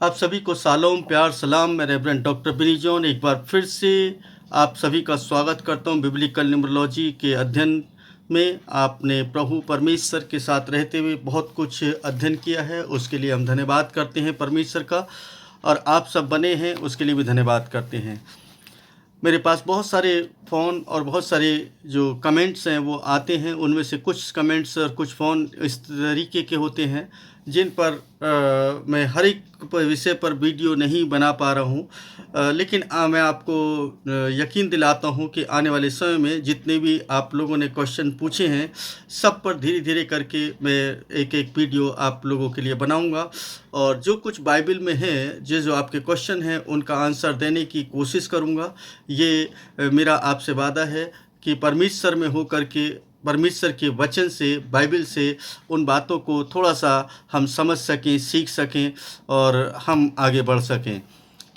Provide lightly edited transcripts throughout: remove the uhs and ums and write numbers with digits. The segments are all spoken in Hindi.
आप सभी को सालोम प्यार सलाम। मैं रेवरेंड डॉक्टर बिनी जॉन एक बार फिर से आप सभी का स्वागत करता हूं बिब्लिकल न्यूमरोलॉजी के अध्ययन में। आपने प्रभु परमेश्वर के साथ रहते हुए बहुत कुछ अध्ययन किया है, उसके लिए हम धन्यवाद करते हैं परमेश्वर का, और आप सब बने हैं उसके लिए भी धन्यवाद करते हैं। मेरे पास बहुत सारे फ़ोन और बहुत सारे जो कमेंट्स हैं वो आते हैं, उनमें से कुछ कमेंट्स और कुछ फ़ोन इस तरीके के होते हैं जिन पर मैं हर एक विषय पर वीडियो नहीं बना पा रहा हूँ, लेकिन मैं आपको यकीन दिलाता हूँ कि आने वाले समय में जितने भी आप लोगों ने क्वेश्चन पूछे हैं सब पर धीरे धीरे करके मैं एक एक वीडियो आप लोगों के लिए बनाऊंगा, और जो कुछ बाइबल में है जो आपके क्वेश्चन हैं उनका आंसर देने की कोशिश करूंगा। ये मेरा आपसे वादा है कि परमेश्वर में होकर के परमेश्वर के वचन से, बाइबल से उन बातों को थोड़ा सा हम समझ सकें, सीख सकें और हम आगे बढ़ सकें।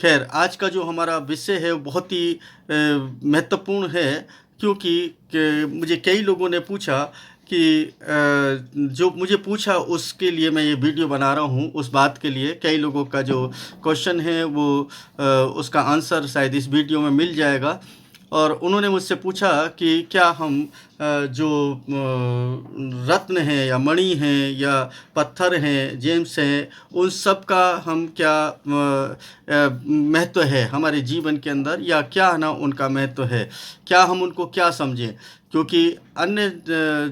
खैर, आज का जो हमारा विषय है वो बहुत ही महत्वपूर्ण है, क्योंकि मुझे कई लोगों ने पूछा कि जो मुझे पूछा उसके लिए मैं ये वीडियो बना रहा हूँ। उस बात के लिए कई लोगों का जो क्वेश्चन है वो उसका आंसर शायद इस वीडियो में मिल जाएगा। और उन्होंने मुझसे पूछा कि क्या हम जो रत्न हैं या मणि हैं या पत्थर हैं, जेम्स हैं, उन सब का हम क्या महत्व है हमारे जीवन के अंदर, या क्या ना उनका महत्व है, क्या हम उनको क्या समझें। क्योंकि अन्य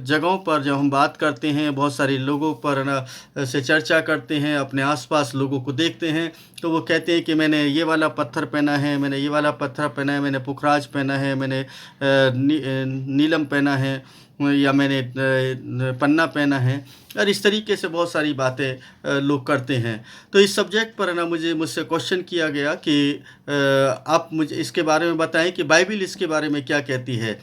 जगहों पर जब हम बात करते हैं, बहुत सारे लोगों पर ना से चर्चा करते हैं, अपने आसपास लोगों को देखते हैं तो वो कहते हैं कि मैंने ये वाला पत्थर पहना है, मैंने ये वाला पत्थर पहना है, मैंने पुखराज पहना है, मैंने नीलम पहना है, या मैंने पन्ना पहना है, और इस तरीके से बहुत सारी बातें लोग करते हैं। तो इस सब्जेक्ट पर ना मुझसे क्वेश्चन किया गया कि आप मुझे इसके बारे में बताएं कि बाइबल इसके बारे में क्या कहती है।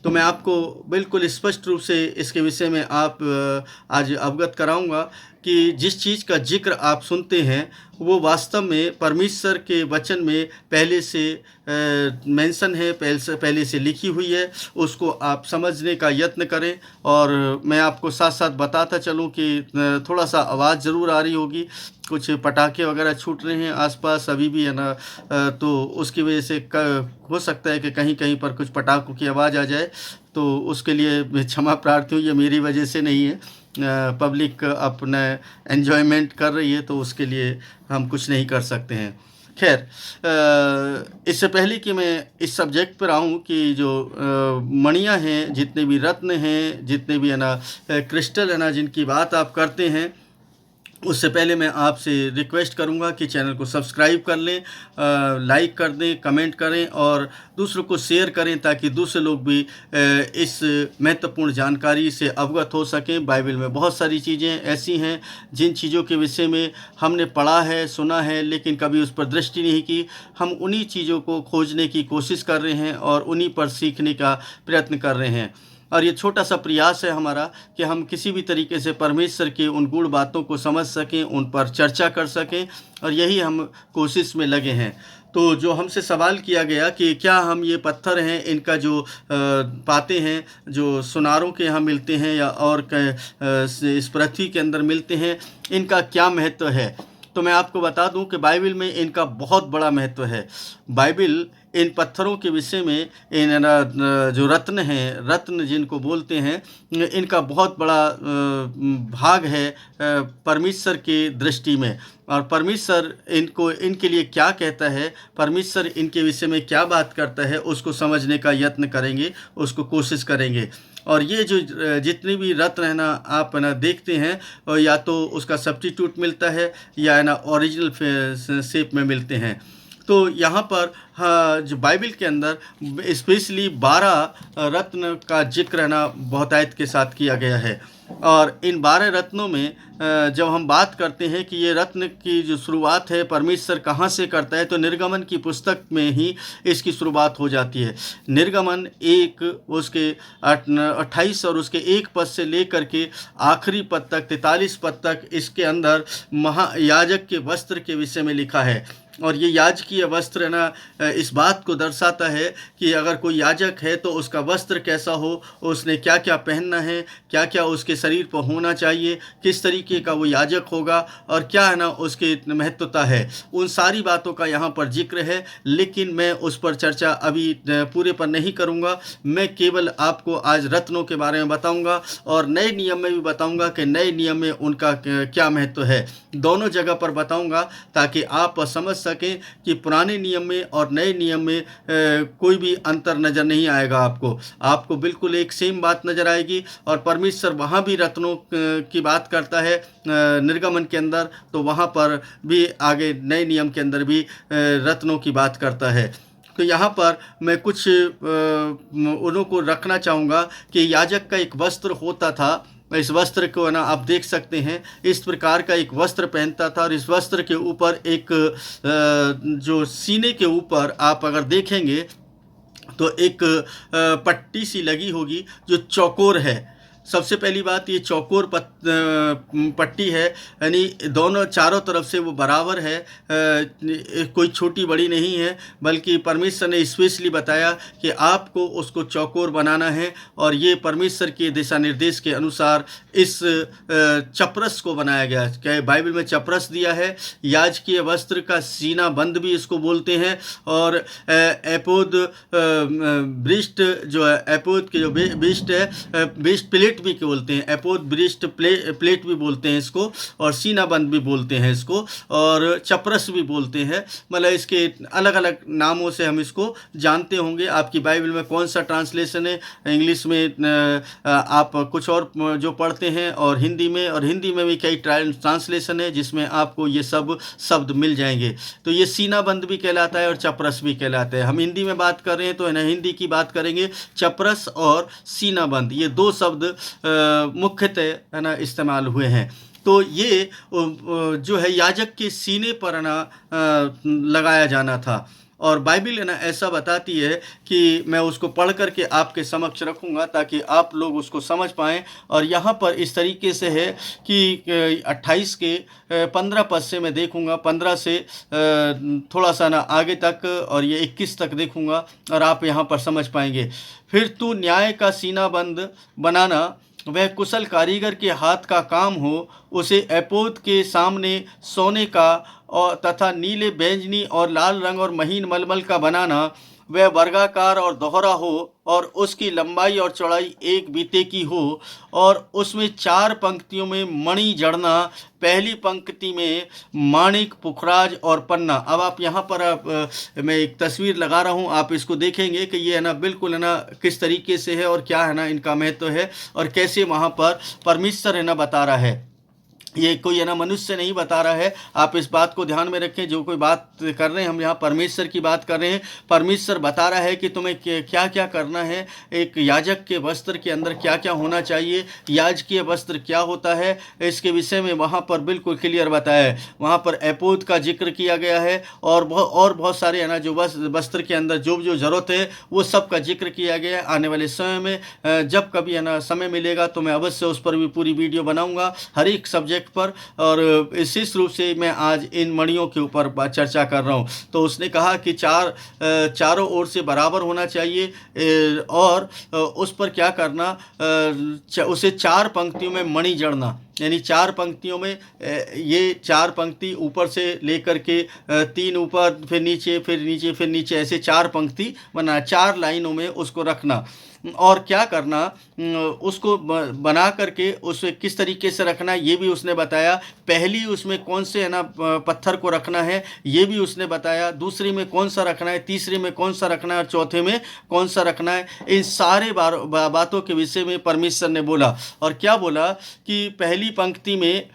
तो मैं आपको बिल्कुल स्पष्ट रूप से इसके विषय में आज अवगत कराऊंगा कि जिस चीज़ का जिक्र आप सुनते हैं वो वास्तव में परमेश्वर के वचन में पहले से मेंशन है, पहले से लिखी हुई है। उसको आप समझने का यत्न करें। और मैं आपको साथ साथ बताता चलूं कि थोड़ा सा आवाज़ ज़रूर आ रही होगी, कुछ पटाखे वगैरह छूट रहे हैं आसपास अभी भी, है ना। तो उसकी वजह से हो सकता है कि कहीं कहीं पर कुछ पटाखों की आवाज़ आ जाए, तो उसके लिए मैं क्षमा प्रार्थी हूँ। ये मेरी वजह से नहीं है, पब्लिक अपना एन्जॉयमेंट कर रही है, तो उसके लिए हम कुछ नहीं कर सकते हैं। खैर, इससे पहले कि मैं इस सब्जेक्ट पर आऊँ कि जो मणियाँ हैं, जितने भी रत्न हैं, जितने भी है ना क्रिस्टल है ना जिनकी बात आप करते हैं, उससे पहले मैं आपसे रिक्वेस्ट करूंगा कि चैनल को सब्सक्राइब कर लें, लाइक कर दें, कमेंट करें और दूसरों को शेयर करें, ताकि दूसरे लोग भी इस महत्वपूर्ण जानकारी से अवगत हो सकें। बाइबल में बहुत सारी चीज़ें ऐसी हैं जिन चीज़ों के विषय में हमने पढ़ा है, सुना है, लेकिन कभी उस पर दृष्टि नहीं की। हम उन्हीं चीज़ों को खोजने की कोशिश कर रहे हैं और उन्हीं पर सीखने का प्रयत्न कर रहे हैं। और ये छोटा सा प्रयास है हमारा कि हम किसी भी तरीके से परमेश्वर के उन गूढ़ बातों को समझ सकें, उन पर चर्चा कर सकें, और यही हम कोशिश में लगे हैं। तो जो हमसे सवाल किया गया कि क्या हम ये पत्थर हैं, इनका जो पाते हैं, जो सुनारों के यहाँ मिलते हैं या और इस पृथ्वी के अंदर मिलते हैं, इनका क्या महत्व है। तो मैं आपको बता दूं कि बाइबल में इनका बहुत बड़ा महत्व है। बाइबल इन पत्थरों के विषय में, इन जो रत्न हैं, रत्न जिनको बोलते हैं, इनका बहुत बड़ा भाग है परमेश्वर के दृष्टि में। और परमेश्वर इनके लिए क्या कहता है, परमेश्वर इनके विषय में क्या बात करता है, उसको समझने का यत्न करेंगे, उसको कोशिश करेंगे। और ये जो जितने भी रत्न है ना आप ना देखते हैं, या तो उसका सब्स्टिट्यूट मिलता है या है ना ओरिजिनल शेप में मिलते हैं। तो यहाँ पर हाँ, जो बाइबल के अंदर स्पेशली 12 रत्न का जिक्र है ना बहुतायत के साथ किया गया है। और इन 12 रत्नों में जब हम बात करते हैं कि ये रत्न की जो शुरुआत है परमेश्वर कहाँ से करता है, तो निर्गमन की पुस्तक में ही इसकी शुरुआत हो जाती है। निर्गमन 1 उसके 28 और उसके 1 पद से लेकर के आखिरी पद तक 43 पद तक इसके अंदर महायाजक के वस्त्र के विषय में लिखा है। और ये याजकीय वस्त्र है ना इस बात को दर्शाता है कि अगर कोई याजक है तो उसका वस्त्र कैसा हो, उसने क्या क्या पहनना है, क्या क्या उसके शरीर पर होना चाहिए, किस तरीके का वो याजक होगा और क्या है ना उसकी महत्वता है। उन सारी बातों का यहाँ पर जिक्र है, लेकिन मैं उस पर चर्चा अभी पूरे पर नहीं करूँगा। मैं केवल आपको आज रत्नों के बारे में बताऊँगा और नए नियम में भी बताऊँगा कि नए नियम में उनका क्या महत्व है। दोनों जगह पर बताऊँगा ताकि आप समझ सकें कि पुराने नियम में और नए नियम में कोई भी अंतर नज़र नहीं आएगा। आपको बिल्कुल एक सेम बात नज़र आएगी। और परमेश्वर वहाँ भी रत्नों की बात करता है निर्गमन के अंदर, तो वहाँ पर भी आगे नए नियम के अंदर भी रत्नों की बात करता है। तो यहाँ पर मैं कुछ उन्हों को रखना चाहूँगा कि याजक का एक वस्त्र होता था। इस वस्त्र को ना आप देख सकते हैं, इस प्रकार का एक वस्त्र पहनता था और इस वस्त्र के ऊपर एक जो सीने के ऊपर आप अगर देखेंगे तो एक पट्टी सी लगी होगी जो चौकोर है। सबसे पहली बात ये चौकोर पट्टी है, यानी दोनों चारों तरफ से वो बराबर है, कोई छोटी बड़ी नहीं है, बल्कि परमेश्वर ने स्पेशली बताया कि आपको उसको चौकोर बनाना है। और ये परमेश्वर के दिशा निर्देश के अनुसार इस चपरस को बनाया गया। क्या बाइबल में चपरस दिया है? याजकीय वस्त्र का सीना बंद भी इसको बोलते हैं। और एपोद ब्रिस्ट जो है, एपोद के जो ब्रिस्ट है, ब्रिस्ट प्लेट भी बोलते हैं, एपोद ब्रिस्ट प्लेट भी बोलते हैं इसको, और सीना बंद भी बोलते हैं इसको, और चपरस भी बोलते हैं। मतलब इसके अलग अलग नामों से हम इसको जानते होंगे। आपकी बाइबल में कौन सा ट्रांसलेशन है? इंग्लिश में आप कुछ और जो पढ़ते हैं, और हिंदी में भी कई ट्रांसलेशन है जिसमें आपको ये सब शब्द मिल जाएंगे। तो ये सीना बंद भी कहलाता है और चपरस भी कहलाता है। हम हिंदी में बात कर रहे हैं तो हिंदी की बात करेंगे। चपरस और सीना बंद, ये दो शब्द मुख्यतः है ना इस्तेमाल हुए हैं। तो ये जो है याजक के सीने पर ना लगाया जाना था। और बाइबल है ना ऐसा बताती है कि मैं उसको पढ़ करके आपके समक्ष रखूँगा ताकि आप लोग उसको समझ पाएँ। और यहाँ पर इस तरीके से है कि 28 के 15 पद से मैं देखूँगा, 15 से थोड़ा सा ना आगे तक, और ये 21 तक देखूँगा और आप यहाँ पर समझ पाएंगे। फिर तू न्याय का सीना बंद बनाना, वह कुशल कारीगर के हाथ का काम हो। उसे एपोद के सामने सोने का और तथा नीले बैंजनी और लाल रंग और महीन मलमल का बनाना। वह वर्गाकार और दोहरा हो और उसकी लंबाई और चौड़ाई एक बीते की हो, और उसमें 4 पंक्तियों में मणि जड़ना, पहली पंक्ति में माणिक, पुखराज और पन्ना। अब आप यहाँ पर मैं एक तस्वीर लगा रहा हूँ, आप इसको देखेंगे कि ये है ना बिल्कुल है ना किस तरीके से है और क्या है ना इनका महत्व है और कैसे वहाँ पर परमेश्वर है ना बता रहा है। ये कोई है ना मनुष्य नहीं बता रहा है। आप इस बात को ध्यान में रखें, जो कोई बात कर रहे हैं हम यहाँ परमेश्वर की बात कर रहे हैं। परमेश्वर बता रहा है कि तुम्हें क्या क्या करना है, एक याजक के वस्त्र के अंदर क्या क्या होना चाहिए, याजकीय वस्त्र क्या होता है, इसके विषय में वहाँ पर बिल्कुल क्लियर बताया है। वहाँ पर एपोद का जिक्र किया गया है और बहुत सारे है ना जो वस्त्र के अंदर जो ज़रूरत है वो सब का जिक्र किया गया है। आने वाले समय में जब कभी है ना समय मिलेगा तो मैं अवश्य उस पर भी पूरी वीडियो बनाऊँगा, हर एक सब्जेक्ट पर। और विशेष रूप से मैं आज इन मणियों के ऊपर चर्चा कर रहा हूँ। तो उसने कहा कि चारों ओर से बराबर होना चाहिए और उस पर क्या करना, उसे 4 पंक्तियों में मणि जड़ना, यानी 4 पंक्तियों में ये 4 पंक्ति ऊपर से लेकर के 3 ऊपर, फिर नीचे, फिर नीचे, फिर नीचे, ऐसे 4 पंक्ति बना, 4 लाइनों में उसको रखना। और क्या करना, उसको बना करके उसे किस तरीके से रखना ये भी उसने बताया। पहली उसमें कौन से है ना पत्थर को रखना है ये भी उसने बताया, दूसरी में कौन सा रखना है, तीसरी में कौन सा रखना है और चौथे में कौन सा रखना है। इन सारे बातों के विषय में परमेश्वर ने बोला। और क्या बोला कि पहली पंक्ति में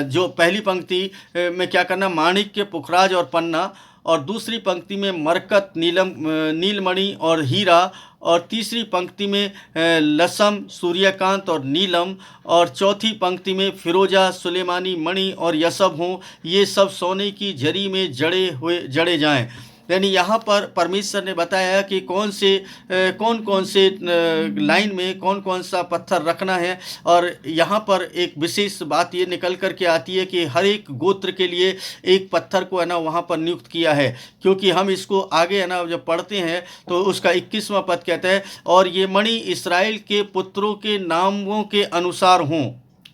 जो पहली पंक्ति में क्या करना, माणिक्य, पुखराज और पन्ना, और दूसरी पंक्ति में मरकत, नीलमणि और हीरा, और तीसरी पंक्ति में लसम, सूर्यकांत और नीलम, और चौथी पंक्ति में फिरोजा, सुलेमानी मणि और यसब हों। ये सब सोने की जरी में जड़े जाएं। यानी यहाँ पर परमेश्वर ने बताया कि कौन कौन से लाइन में कौन कौन सा पत्थर रखना है। और यहाँ पर एक विशेष बात ये निकल कर के आती है कि हर एक गोत्र के लिए एक पत्थर को है ना वहाँ पर नियुक्त किया है। क्योंकि हम इसको आगे है ना जब पढ़ते हैं तो उसका 21वां पद कहता है, और ये मणि इसराइल के पुत्रों के नामों के अनुसार हों।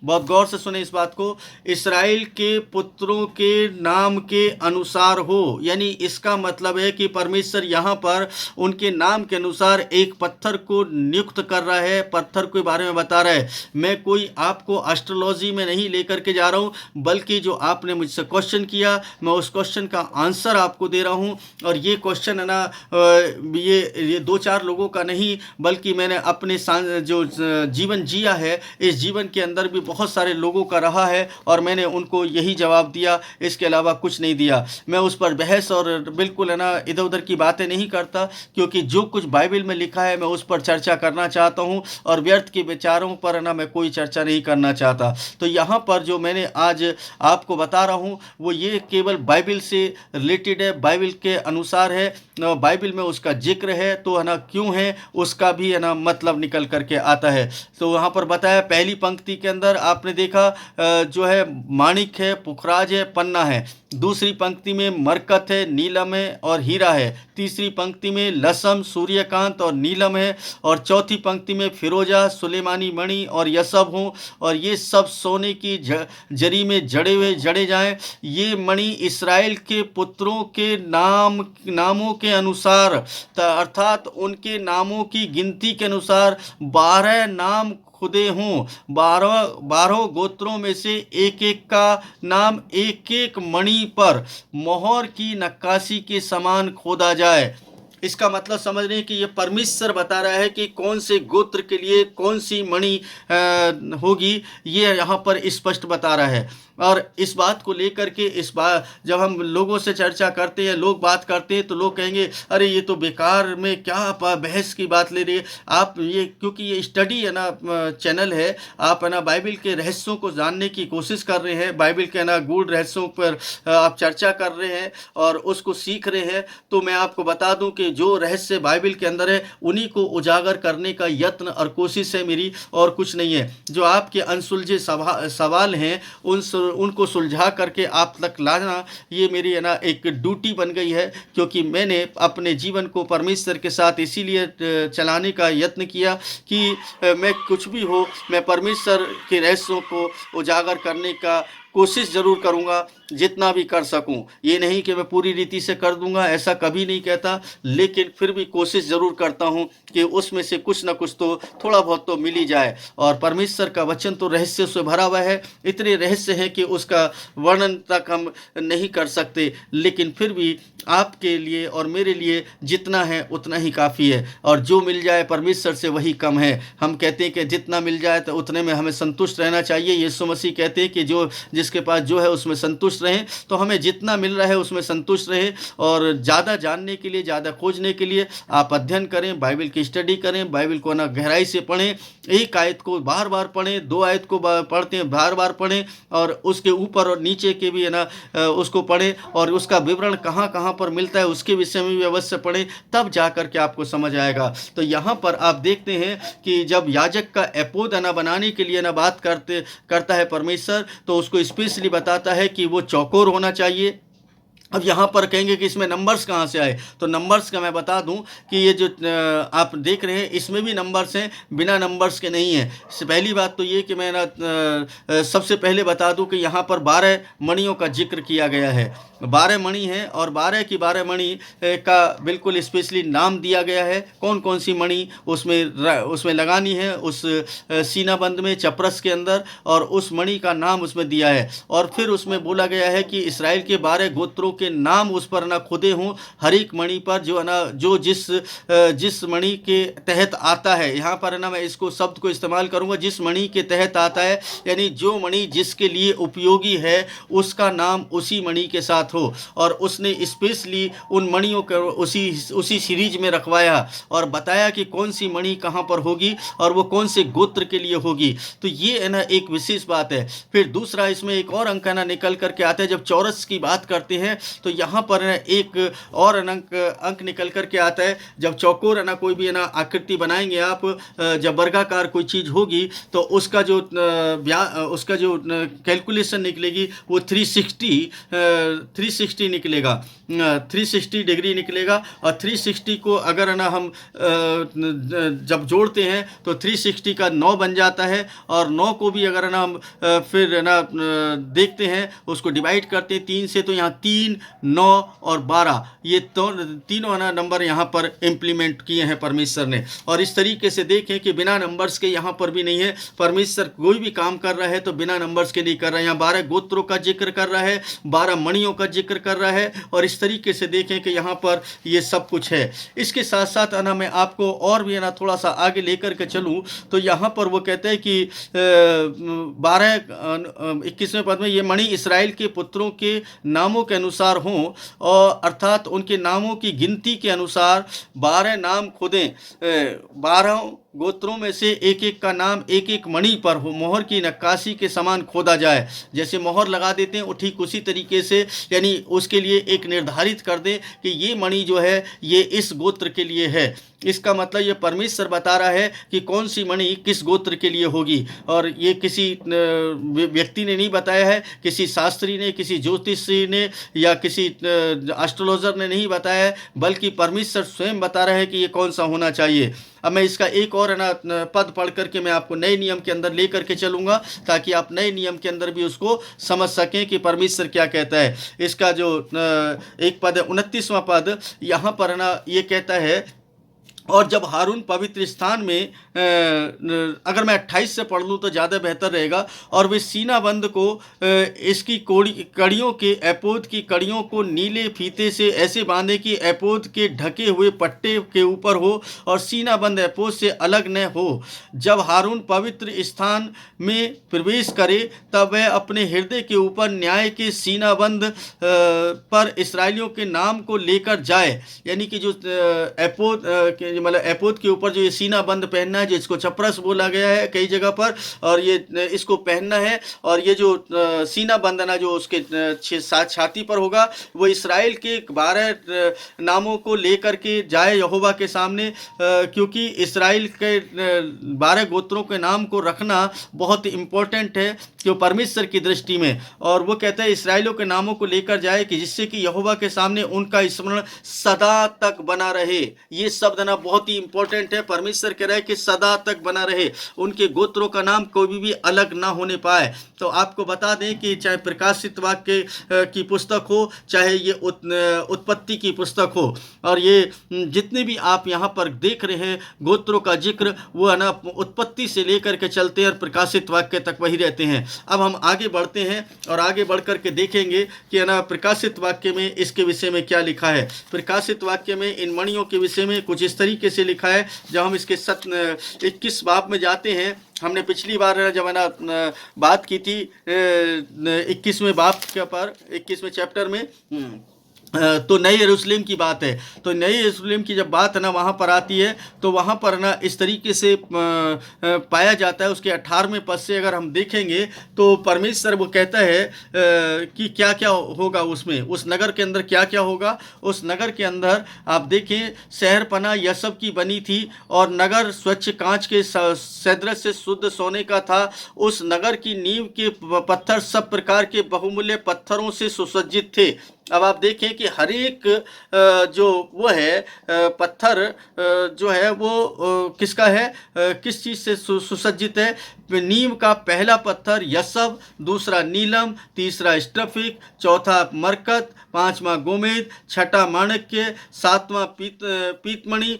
बहुत गौर से सुने इस बात को, इसराइल के पुत्रों के नाम के अनुसार हो। यानी इसका मतलब है कि परमेश्वर यहाँ पर उनके नाम के अनुसार एक पत्थर को नियुक्त कर रहा है, पत्थर के बारे में बता रहा है। मैं कोई आपको एस्ट्रोलॉजी में नहीं लेकर के जा रहा हूँ, बल्कि जो आपने मुझसे क्वेश्चन किया मैं उस क्वेश्चन का आंसर आपको दे रहा हूँ। और ये क्वेश्चन है ना ये 2-4 लोगों का नहीं, बल्कि मैंने अपने जो जीवन जिया है इस जीवन के अंदर भी बहुत सारे लोगों का रहा है और मैंने उनको यही जवाब दिया, इसके अलावा कुछ नहीं दिया। मैं उस पर बहस और बिल्कुल है ना इधर उधर की बातें नहीं करता, क्योंकि जो कुछ बाइबल में लिखा है मैं उस पर चर्चा करना चाहता हूँ और व्यर्थ के विचारों पर है ना मैं कोई चर्चा नहीं करना चाहता। तो यहाँ पर जो मैंने आज आपको बता रहा हूँ वो ये केवल बाइबल से रिलेटेड है, बाइबल के अनुसार है, बाइबल में उसका जिक्र है तो है ना क्यों है उसका भी है ना मतलब निकल करके आता है। तो वहाँ पर बताया पहली पंक्ति के अंदर आपने देखा जो है माणिक है, पुखराज है, पन्ना है। दूसरी पंक्ति में मरकत है, नीलम है और हीरा है। तीसरी पंक्ति में लसम, सूर्यकांत और नीलम है। और चौथी पंक्ति में फिरोजा, सुलेमानी मणि और यसब हों, और ये सब सोने की जरी में जड़े जाएं। ये मणि इसराइल के पुत्रों के नामों के अनुसार, अर्थात उनके नामों की गिनती के अनुसार 12 नाम खुदे हों। 12 गोत्रों में से एक एक का नाम एक एक मणि पर मोहर की नक्काशी के समान खोदा जाए। इसका मतलब समझ रहे हैं कि ये परमेश्वर बता रहा है कि कौन से गोत्र के लिए कौन सी मणि होगी, ये यहाँ पर स्पष्ट बता रहा है। और इस बात को लेकर के इस बात जब हम लोगों से चर्चा करते हैं, लोग बात करते हैं, तो लोग कहेंगे अरे ये तो बेकार में क्या आप बहस की बात ले रही है आप। ये क्योंकि ये स्टडी है ना चैनल है, आप है ना बाइबल के रहस्यों को जानने की कोशिश कर रहे हैं, बाइबल के ना गूढ़ रहस्यों पर आप चर्चा कर रहे हैं और उसको सीख रहे हैं। तो मैं आपको बता दूं कि जो रहस्य बाइबल के अंदर है उन्हीं को उजागर करने का यत्न और कोशिश है मेरी, और कुछ नहीं है। जो आपके अनसुलझे सवाल हैं उनको सुलझा करके आप तक लाना, ये मेरी है ना एक ड्यूटी बन गई है। क्योंकि मैंने अपने जीवन को परमेश्वर के साथ इसीलिए चलाने का यत्न किया कि मैं कुछ भी हो मैं परमेश्वर के रहस्यों को उजागर करने का कोशिश ज़रूर करूँगा, जितना भी कर सकूं। ये नहीं कि मैं पूरी रीति से कर दूंगा, ऐसा कभी नहीं कहता, लेकिन फिर भी कोशिश ज़रूर करता हूं कि उसमें से कुछ ना कुछ तो थोड़ा बहुत तो मिल ही जाए। और परमेश्वर का वचन तो रहस्य से भरा हुआ है, इतने रहस्य हैं कि उसका वर्णन तक हम नहीं कर सकते, लेकिन फिर भी आपके लिए और मेरे लिए जितना है उतना ही काफ़ी है। और जो मिल जाए परमेश्वर से वही कम है। हम कहते हैं कि जितना मिल जाए तो उतने में हमें संतुष्ट रहना चाहिए। यीशु मसीह कहते हैं कि जिसके पास जो है उसमें संतुष्ट रहें। तो हमें जितना मिल रहा है उसमें संतुष्ट रहें, और ज़्यादा जानने के लिए, ज़्यादा खोजने के लिए आप अध्ययन करें, बाइबल की स्टडी करें, बाइबल को ना गहराई से पढ़ें। एक आयत को बार बार पढ़ें, 2 आयत को पढ़ते हैं बार बार पढ़ें, और उसके ऊपर और नीचे के भी है ना उसको पढ़ें, और उसका विवरण कहाँ कहाँ पर मिलता है उसके विषय में भी अवश्य पढ़ें, तब जा कर के आपको समझ आएगा। तो यहाँ पर आप देखते हैं कि जब याजक का एपोद ना बनाने के लिए ना बात करता है परमेश्वर, तो उसको स्पेशली बताता है कि वो चौकोर होना चाहिए। अब यहाँ पर कहेंगे कि इसमें नंबर्स कहाँ से आए, तो नंबर्स का मैं बता दूं कि ये जो आप देख रहे हैं इसमें भी नंबर्स हैं, बिना नंबर्स के नहीं है। पहली बात तो ये कि मैं ना सबसे पहले बता दूं कि यहाँ पर 12 मणियों का जिक्र किया गया है। 12 मणि हैं और 12 की 12 मणि का बिल्कुल स्पेशली नाम दिया गया है। कौन कौन सी मणि उसमें लगानी है, उस सीनाबंद में, चपरस के अंदर, और उस मणि का नाम उसमें दिया है। और फिर उसमें बोला गया है कि इसराइल के 12 गोत्रों के नाम उस पर ना खुदे हों, हर एक मणि पर जो है ना जो जिस मणि के तहत आता है। यहाँ पर है ना मैं इसको शब्द को इस्तेमाल करूँगा, जिस मणि के तहत आता है, यानी जो मणि जिसके लिए उपयोगी है उसका नाम उसी मणि के साथ हो। और उसने स्पेशली उन मणियों को उसी सीरीज में रखवाया और बताया कि कौन सी मणि कहाँ पर होगी और वो कौन से गोत्र के लिए होगी। तो ये है ना एक विशेष बात है। फिर दूसरा इसमें एक और अंक ना निकल करके आता है, जब चौरस की बात करते हैं तो यहाँ पर एक और अंक निकल कर के आता है। जब चौकोर है ना कोई भी है ना आकृति बनाएंगे आप, जब वर्गाकार कोई चीज़ होगी तो उसका जो कैलकुलेशन निकलेगी वो 360 निकलेगा, 360 डिग्री निकलेगा। और 360 को अगर है ना हम जब जोड़ते हैं तो 360 का 9 बन जाता है। और 9 को भी अगर है ना हम फिर है ना देखते हैं, उसको डिवाइड करते हैं 3 से, तो यहाँ 3, 9 और 12 ये तो तीनों है ना नंबर यहाँ पर इम्प्लीमेंट किए हैं परमेश्वर ने। और इस तरीके से देखें कि बिना नंबर्स के यहाँ पर भी नहीं है। परमेश्वर कोई भी काम कर रहा है तो बिना नंबर्स के नहीं कर रहा है। यहाँ 12 गोत्रों का जिक्र कर रहा है, 12 मणियों का जिक्र कर रहा है। और इस तरीके से देखें कि यहाँ पर ये सब कुछ है। इसके साथ साथ ना मैं आपको और भी है ना थोड़ा सा आगे लेकर के चलूँ तो यहाँ पर वो कहते हैं कि 21वें पद में ये मणि इसराइल के पुत्रों के नामों के अनुसार हों, और अर्थात उनके नामों की गिनती के अनुसार 12 नाम खुदें। 12 गोत्रों में से एक एक का नाम एक एक मणि पर हो, मोहर की नक्काशी के समान खोदा जाए। जैसे मोहर लगा देते हैं वो ठीक उसी तरीके से, यानी उसके लिए एक निर्धारित कर दें कि ये मणि जो है ये इस गोत्र के लिए है। इसका मतलब ये परमेश्वर बता रहा है कि कौन सी मणि किस गोत्र के लिए होगी। और ये किसी व्यक्ति ने नहीं बताया है, किसी शास्त्री ने, किसी ज्योतिषी ने या किसी एस्ट्रोलॉजर ने नहीं बताया है, बल्कि परमेश्वर स्वयं बता रहा है कि ये कौन सा होना चाहिए। अब मैं इसका एक और ना पद पढ़ करके मैं आपको नए नियम के अंदर ले करके चलूँगा, ताकि आप नए नियम के अंदर भी उसको समझ सकें कि परमेश्वर क्या कहता है। इसका जो एक पद है 29वां पद, यहाँ पर ना ये कहता है, और जब हारून पवित्र स्थान में अगर मैं 28 से पढ़ लूँ तो ज़्यादा बेहतर रहेगा। और वे सीना बंद को इसकी कड़ियों के एपोद की कड़ियों को नीले फीते से ऐसे बांधे कि एपोद के ढके हुए पट्टे के ऊपर हो और सीना बंद एपोद से अलग न हो। जब हारून पवित्र स्थान में प्रवेश करे तब वह अपने हृदय के ऊपर न्याय के सीना बंद पर इसराइलियों के नाम को लेकर जाए। यानी कि जो एपोद मतलब एपोद के ऊपर जो ये सीना बंद पहनना है, जिसको चपरस बोला गया है कई जगह पर, और ये इसको पहनना है। और ये जो सीना बंधना जो उसके 6-7 छाती पर होगा, वो इसराइल के 12 नामों को लेकर के जाए यहोवा के सामने, क्योंकि इसराइल के 12 गोत्रों के नाम को रखना बहुत इम्पोर्टेंट है क्यों परमेश्वर की दृष्टि में। और वो कहता है इसराइलों के नामों को लेकर जाए कि जिससे कि यहोवा के सामने उनका स्मरण सदा तक बना रहे। ये शब्द ना बहुत ही इंपॉर्टेंट है। परमेश्वर कह रहा है कि सदा तक बना रहे, उनके गोत्रों का नाम कोई भी अलग ना होने पाए। तो आपको बता दें कि चाहे प्रकाशित वाक्य की पुस्तक हो, चाहे ये उत्पत्ति की पुस्तक हो, और ये जितने भी आप यहाँ पर देख रहे हैं गोत्रों का जिक्र, वो है ना उत्पत्ति से लेकर के चलते हैं और प्रकाशित वाक्य तक वही रहते हैं। अब हम आगे बढ़ते हैं और आगे बढ़ करके देखेंगे कि है ना प्रकाशित वाक्य में इसके विषय में क्या लिखा है। प्रकाशित वाक्य में इन मणियों के विषय में कुछ इस तरीके से लिखा है। जब हम इसके 21 बाब में जाते हैं, हमने पिछली बार जब है ना बात की थी 21वें बाब के ऊपर, 21वें चैप्टर में, तो नए यरूशलेम की बात है। तो नए यरूशलेम की जब बात है ना वहाँ पर आती है, तो वहाँ पर ना इस तरीके से पाया जाता है। उसके 18वें पद से अगर हम देखेंगे तो परमेश्वर वो कहता है कि क्या क्या होगा उसमें, उस नगर के अंदर क्या क्या होगा। उस नगर के अंदर आप देखें शहरपना यसब की बनी थी और नगर स्वच्छ कांच के सदृश से शुद्ध सोने का था। उस नगर की नींव के पत्थर सब प्रकार के बहुमूल्य पत्थरों से सुसज्जित थे। अब आप देखें कि हर एक जो वो है पत्थर जो है वो किसका है, किस चीज़ से सुसज्जित है। नीम का पहला पत्थर यसब, दूसरा नीलम, तीसरा स्टफिक, चौथा मरकत, पांचवा गोमेद, छठा माणिक्य, सातवां पीतमणि,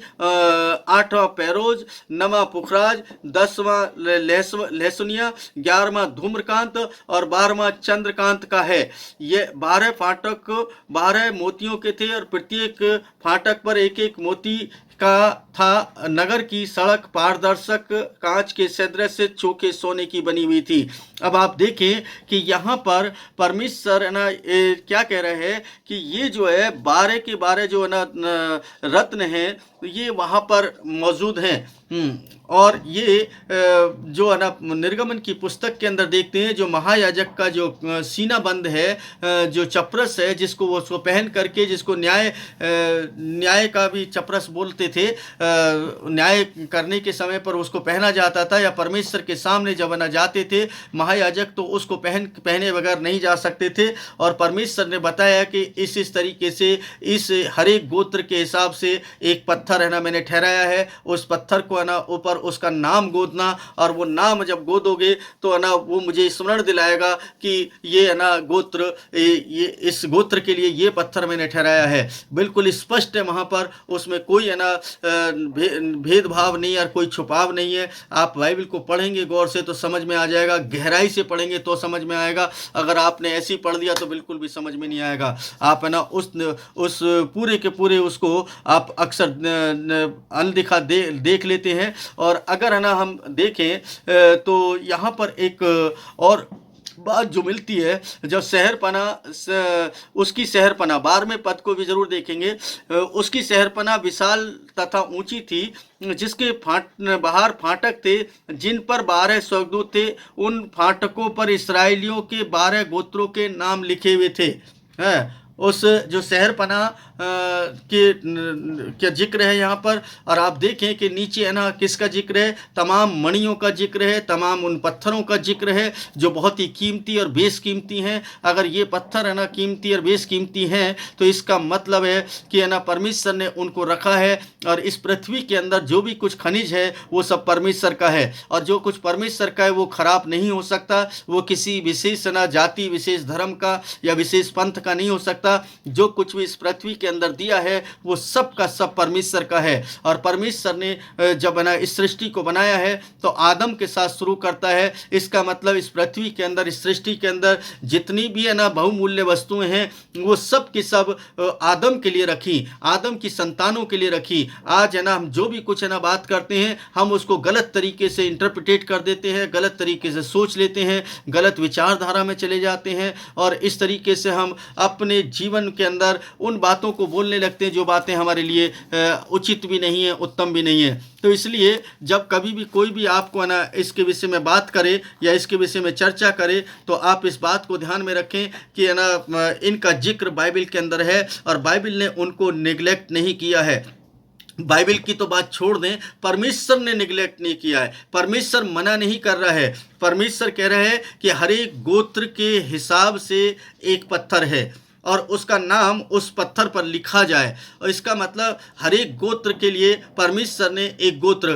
आठवां पैरोज, नवा पुखराज, 10वां लहसुनिया, 11वां धूम्रकांत और 12वां चंद्रकांत का है। ये 12 फाटक 12 मोतियों के थे और प्रत्येक फाटक पर एक एक मोती का था। नगर की सड़क पारदर्शक कांच के सदृश से नोके सोने की बनी हुई थी। अब आप देखें कि यहाँ पर परमेश्वर है ना क्या कह रहे हैं कि ये जो है 12 के 12 जो है ना रत्न हैं ये वहाँ पर मौजूद हैं। और ये जो है ना निर्गमन की पुस्तक के अंदर देखते हैं, जो महायाजक का जो सीना बंद है, जो चपरस है, जिसको वो उसको पहन करके, जिसको न्याय का भी चपरस बोलते थे, न्याय करने के समय पर उसको पहना जाता था, या परमेश्वर के सामने जब ना जाते थे महायाजक तो उसको पहने बगैर नहीं जा सकते थे। और परमेश्वर ने बताया कि इस तरीके से इस हर एक गोत्र के हिसाब से एक पत्थर है ना मैंने ठहराया है, उस पत्थर को है ना ऊपर उसका नाम गोदना, और वो नाम जब गोदोगे तो है ना वो मुझे स्मरण दिलाएगा कि ये है ना गोत्र, ये इस गोत्र के लिए ये पत्थर मैंने ठहराया है। बिल्कुल स्पष्ट है वहाँ पर, उसमें कोई है ना भेदभाव नहीं और कोई छुपाव नहीं है। आप बाइबल को पढ़ेंगे गौर से तो समझ में आ जाएगा, गहराई से पढ़ेंगे तो समझ में आएगा। अगर आपने ऐसे ही पढ़ दिया तो बिल्कुल भी समझ में नहीं आएगा। आप है ना उस पूरे के पूरे उसको आप अक्सर अनदेखा देख लेते हैं। और अगर है ना हम देखें तो यहाँ पर एक और बात जो मिलती है, जब शहरपना उसकी शहरपना 12वें पद को भी जरूर देखेंगे, उसकी शहरपना विशाल तथा ऊंची थी, जिसके बाहर फाटक थे, जिन पर 12 स्वर्गदूत थे। उन फाटकों पर इस्राएलियों के 12 गोत्रों के नाम लिखे हुए थे। उस जो शहरपना के जिक्र है यहाँ पर। और आप देखें कि नीचे है ना किसका जिक्र है, तमाम मणियों का जिक्र है, तमाम उन पत्थरों का जिक्र है जो बहुत ही कीमती और बेशकीमती हैं। अगर ये पत्थर है ना कीमती और बेशकीमती हैं तो इसका मतलब है कि है ना परमेश्वर ने उनको रखा है, और इस पृथ्वी के अंदर जो भी कुछ खनिज है वो सब परमेश्वर का है, और जो कुछ परमेश्वर का है वो खराब नहीं हो सकता, वो किसी विशेष ना जाति, विशेष धर्म का या विशेष पंथ का नहीं हो सकता। जो कुछ भी इस पृथ्वी के अंदर दिया है वो सब का सब परमेश्वर का है। और परमेश्वर ने जब ना इस सृष्टि को बनाया है तो आदम के साथ शुरू करता है। इसका मतलब इस पृथ्वी के अंदर, इस सृष्टि के अंदर जितनी भी है ना बहुमूल्य वस्तुएं हैं वो सब की सब आदम के लिए रखी, आदम की संतानों के लिए रखी। आज है ना हम जो भी कुछ है ना बात करते हैं हम उसको गलत तरीके से इंटरप्रिटेट कर देते हैं, गलत तरीके से सोच लेते हैं, गलत विचारधारा में चले जाते हैं, और इस तरीके से हम अपने जीवन के अंदर उन बातों को बोलने लगते हैं जो बातें हमारे लिए उचित भी नहीं है, उत्तम भी नहीं है। तो इसलिए जब कभी भी कोई भी आपको है ना इसके विषय में बात करे या इसके विषय में चर्चा करे तो आप इस बात को ध्यान में रखें कि है ना इनका जिक्र बाइबल के अंदर है, और बाइबल ने उनको निगलेक्ट नहीं किया है। बाइबल की तो बात छोड़ दें, परमेश्वर ने निगलेक्ट नहीं किया है, परमेश्वर मना नहीं कर रहा है। परमेश्वर कह रहे हैं कि हर एक गोत्र के हिसाब से एक पत्थर है और उसका नाम उस पत्थर पर लिखा जाए। और इसका मतलब हर एक गोत्र के लिए परमेश्वर ने एक गोत्र,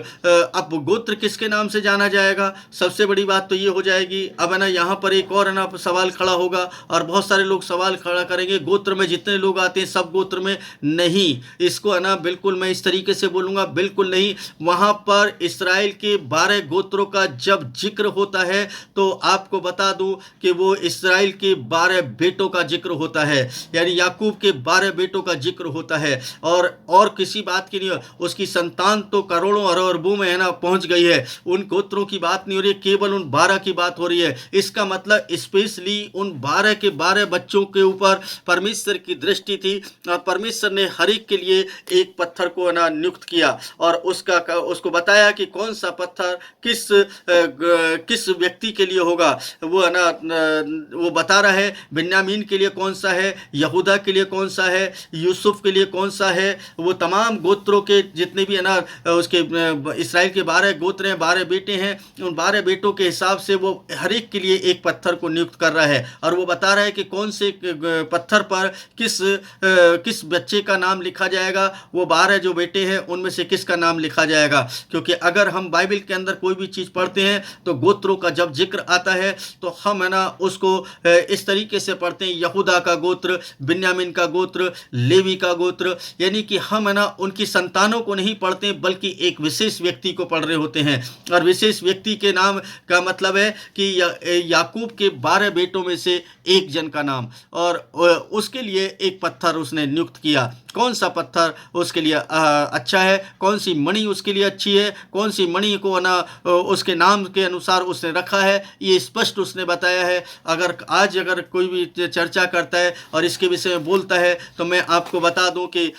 अब गोत्र किसके नाम से जाना जाएगा, सबसे बड़ी बात तो ये हो जाएगी। अब है ना यहाँ पर एक और है ना सवाल खड़ा होगा, और बहुत सारे लोग सवाल खड़ा करेंगे, गोत्र में जितने लोग आते हैं सब गोत्र में नहीं। इसको है ना बिल्कुल मैं इस तरीके से बोलूँगा, बिल्कुल नहीं। वहाँ पर इस्राएल के 12 गोत्रों का जब जिक्र होता है तो आपको बता दूँ कि वो इस्राएल के 12 बेटों का जिक्र होता है, यानी याकूब के 12 बेटों का जिक्र होता है। और किसी बात की नहीं, उसकी संतान तो करोड़ों अरबों में है ना पहुंच गई है। उन गोत्रों की बात नहीं हो रही है, केवल उन 12 की बात हो रही है। इसका मतलब स्पेशली उन 12 के 12 बच्चों के ऊपर परमेश्वर की दृष्टि थी, और परमेश्वर ने हर एक के लिए एक पत्थर को ना नियुक्त किया, और उसको बताया कि कौन सा पत्थर किस व्यक्ति के लिए होगा। वो है ना वो बता रहा है बिन्यामीन के लिए कौन सा है, यहूदा के लिए कौन सा है, यूसुफ के लिए कौन सा है। वो तमाम गोत्रों के जितने भी है ना उसके इस्राएल के 12 गोत्र हैं, 12 बेटे हैं, उन 12 बेटों के हिसाब से वो हर एक के लिए एक पत्थर को नियुक्त कर रहा है, और वो बता रहा है कि कौन से पत्थर पर किस बच्चे का नाम लिखा जाएगा। वो 12 जो बेटे हैं उनमें से किसका नाम लिखा जाएगा। क्योंकि अगर हम बाइबल के अंदर कोई भी चीज़ पढ़ते हैं तो गोत्रों का जब जिक्र आता है तो हम है ना उसको इस तरीके से पढ़ते हैं, यहूदा का गोत्र, गोत्र, बिन्यामीन का गोत्र, लेवी का गोत्र, यानी कि हम है ना उनकी संतानों को नहीं पढ़ते बल्कि एक विशेष व्यक्ति को पढ़ रहे होते हैं। और विशेष व्यक्ति के नाम का मतलब है कि याकूब के 12 बेटों में से एक जन का नाम, और उसके लिए एक पत्थर उसने नियुक्त किया। कौन सा पत्थर उसके लिए अच्छा है, कौन सी मणि उसके लिए अच्छी है, कौन सी मणि को ना उसके नाम के अनुसार उसने रखा है, ये स्पष्ट उसने बताया है। अगर कोई भी चर्चा करता है और इसके विषय में बोलता है तो मैं आपको बता दूं कि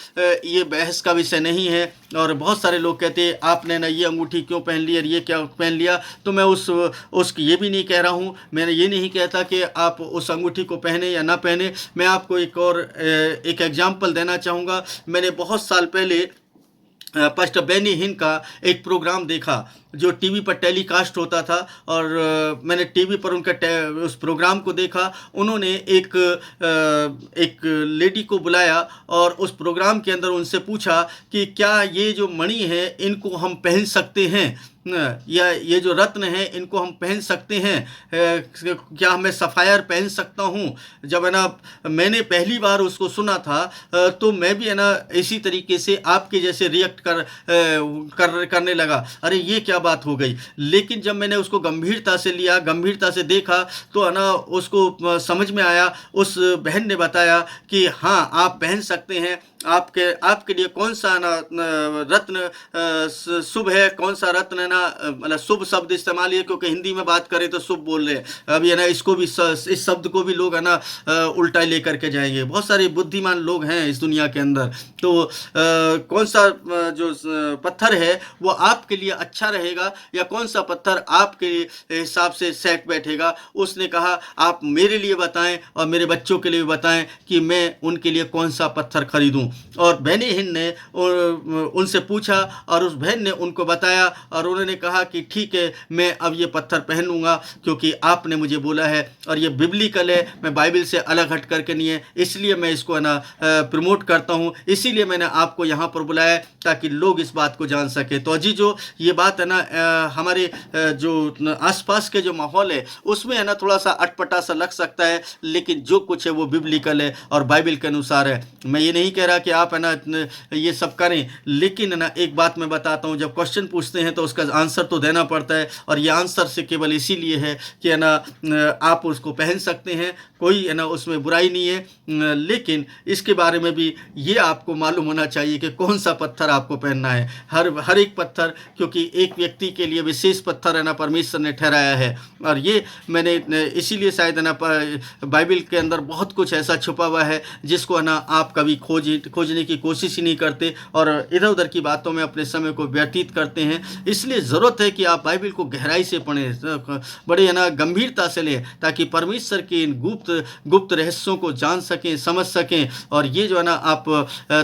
ये बहस का विषय नहीं है। और बहुत सारे लोग कहते हैं आपने ना ये अंगूठी क्यों पहन ली और ये क्या पहन लिया, तो मैं उसकी ये भी नहीं कह रहा हूँ, मैंने ये नहीं कहता कि आप उस अंगूठी को पहने या ना पहने। मैं आपको एक एग्जाम्पल देना चाहूँगा। मैंने बहुत साल पहले पास्टर बेनी हिन का एक प्रोग्राम देखा जो टीवी पर टेलीकास्ट होता था, और मैंने टीवी पर उनका उस प्रोग्राम को देखा। उन्होंने एक लेडी को बुलाया और उस प्रोग्राम के अंदर उनसे पूछा कि क्या ये जो मणि है इनको हम पहन सकते हैं, या ये जो रत्न है इनको हम पहन सकते हैं, क्या मैं सफ़ायर पहन सकता हूँ। जब है ना मैंने पहली बार उसको सुना था तो मैं भी है ना इसी तरीके से आपके जैसे रिएक्ट करने लगा, अरे ये क्या बात हो गई। लेकिन जब मैंने उसको गंभीरता से लिया, गंभीरता से देखा, तो है ना उसको समझ में आया। उस बहन ने बताया कि हाँ आप पहन सकते हैं, आपके लिए कौन सा ना रत्न शुभ है, कौन सा रत्न है ना, मतलब शुभ शब्द इस्तेमाल है, क्योंकि हिंदी में बात करें तो शुभ बोल रहे हैं। अभी है ना इसको भी इस शब्द को भी लोग है ना उल्टा लेकर के जाएंगे। बहुत सारे बुद्धिमान लोग हैं इस दुनिया के अंदर। तो कौन सा जो पत्थर है वो आपके लिए अच्छा रहेगा, या कौन सा पत्थर आपके हिसाब से सेट बैठेगा। उसने कहा आप मेरे लिए बताएं और मेरे बच्चों के लिए बताएं कि मैं उनके लिए कौन सा पत्थर खरीदूं। और बेनी हिन ने उनसे पूछा और उस बहन ने उनको बताया, और उन्होंने कहा कि ठीक है मैं अब ये पत्थर पहन लूँगा क्योंकि आपने मुझे बोला है, और ये बिब्लिकल है, मैं बाइबल से अलग हट करके नहीं है, इसलिए मैं इसको है ना प्रमोट करता हूँ, इसीलिए मैंने आपको यहाँ पर बुलाया ताकि लोग इस बात को जान सके। तो अजी जो ये बात है ना हमारे जो आसपास के जो माहौल है उसमें है ना थोड़ा सा अटपटा सा लग सकता है, लेकिन जो कुछ है वो बिब्लिकल है और बाइबल के अनुसार है। मैं ये नहीं कह रहा कि आप है ना ये सब करें, लेकिन है ना एक बात मैं बताता हूँ, जब क्वेश्चन पूछते हैं तो उसका आंसर तो देना पड़ता है, और ये आंसर से केवल इसीलिए है कि है ना आप उसको पहन सकते हैं, कोई है ना उसमें बुराई नहीं है, लेकिन इसके बारे में भी ये आपको मालूम होना चाहिए कि कौन सा पत्थर आपको पहनना है। हर एक पत्थर, क्योंकि एक व्यक्ति के लिए विशेष पत्थर है ना परमेश्वर ने ठहराया है। और ये मैंने इसीलिए शायद है ना बाइबल के अंदर बहुत कुछ ऐसा छुपा हुआ है जिसको है ना आप कभी खोजने की कोशिश ही नहीं करते और इधर उधर की बातों में अपने समय को व्यतीत करते हैं। इसलिए ज़रूरत है कि आप बाइबल को गहराई से पढ़ें, बड़े है ना गंभीरता से लें, ताकि परमेश्वर के इन गुप्त रहस्यों को जान सकें, समझ सकें। और ये जो है ना आप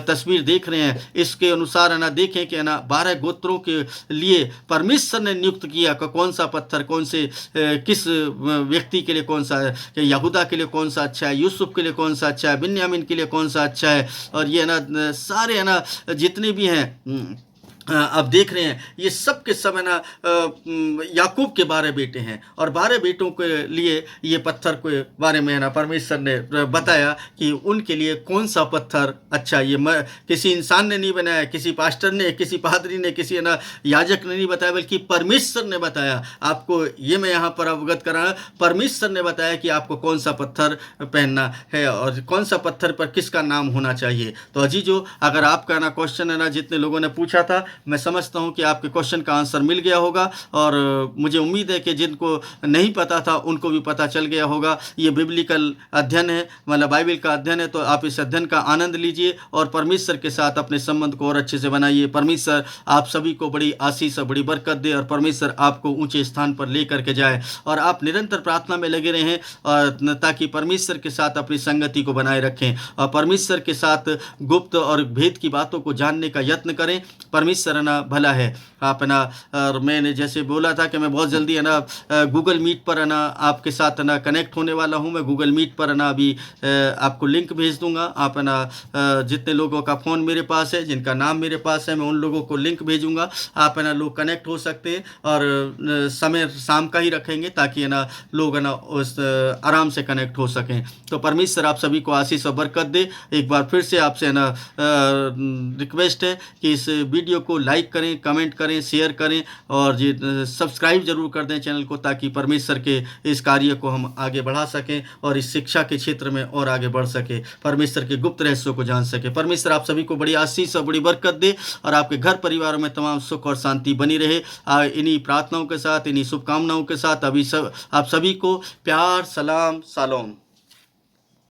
तस्वीर देख रहे हैं इसके अनुसार है ना देखें कि है ना 12 गोत्रों के लिए परमेश्वर ने नियुक्त किया कि कौन सा पत्थर कौन से किस व्यक्ति के लिए कौन सा है, कि यहूदा के लिए कौन सा अच्छा है, यूसुफ के लिए कौन सा अच्छा है, बिन्यामीन के लिए कौन सा अच्छा है। और ये ना सारे है ना जितने भी हैं आप देख रहे हैं ये सब के सब है ना याकूब के 12 बेटे हैं, और 12 बेटों के लिए ये पत्थर के बारे में है ना परमेश्वर ने बताया कि उनके लिए कौन सा पत्थर अच्छा। ये किसी इंसान ने नहीं बनाया, किसी पास्टर ने, किसी पादरी ने, किसी है ना याजक ने नहीं बताया, बल्कि परमेश्वर ने बताया। आपको ये मैं यहाँ पर अवगत करा, परमेश्वर ने बताया कि आपको कौन सा पत्थर पहनना है और कौन सा पत्थर पर किसका नाम होना चाहिए। तो अजीजों, अगर आपका ना क्वेश्चन है ना जितने लोगों ने पूछा था, मैं समझता हूं कि आपके क्वेश्चन का आंसर मिल गया होगा, और मुझे उम्मीद है कि जिनको नहीं पता था उनको भी पता चल गया होगा। ये बिब्लिकल अध्ययन है, मतलब बाइबल का अध्ययन है, तो आप इस अध्ययन का आनंद लीजिए और परमेश्वर के साथ अपने संबंध को और अच्छे से बनाइए। परमेश्वर आप सभी को बड़ी आशीष और बड़ी बरकत दे, और परमेश्वर आपको ऊंचे स्थान पर ले करके जाए, और आप निरंतर प्रार्थना में लगे रहें, और ताकि परमेश्वर के साथ अपनी संगति को बनाए रखें और परमेश्वर के साथ गुप्त और भेद की बातों को जानने का यत्न करें। परमेश्वर परमेश्वर है ना भला है। आप है ना, और मैंने जैसे बोला था कि मैं बहुत जल्दी है ना गूगल मीट पर है ना आपके साथ है ना कनेक्ट होने वाला हूँ। मैं गूगल मीट पर है ना अभी आपको लिंक भेज दूँगा। आप है ना जितने लोगों का फ़ोन मेरे पास है, जिनका नाम मेरे पास है, मैं उन लोगों को लिंक भेजूँगा। आप है ना लोग कनेक्ट हो सकते हैं, और समय शाम का ही रखेंगे ताकि है ना लोग है ना उस आराम से कनेक्ट हो सकें। तो परमेश्वर आप सभी को आशीष और बरकत दे। एक बार फिर से आपसे है ना रिक्वेस्ट है कि इस वीडियो को लाइक करें, कमेंट करें, शेयर करें, और ये सब्सक्राइब जरूर कर दें चैनल को, ताकि परमेश्वर के इस कार्य को हम आगे बढ़ा सकें और इस शिक्षा के क्षेत्र में और आगे बढ़ सके, परमेश्वर के गुप्त रहस्यों को जान सके। परमेश्वर आप सभी को बड़ी आशीष और बड़ी बरकत दे, और आपके घर परिवारों में तमाम सुख और शांति बनी रहे। इन्हीं प्रार्थनाओं के साथ, इन्हीं शुभकामनाओं के साथ अभी सब आप सभी को प्यार, सलाम, शालोम।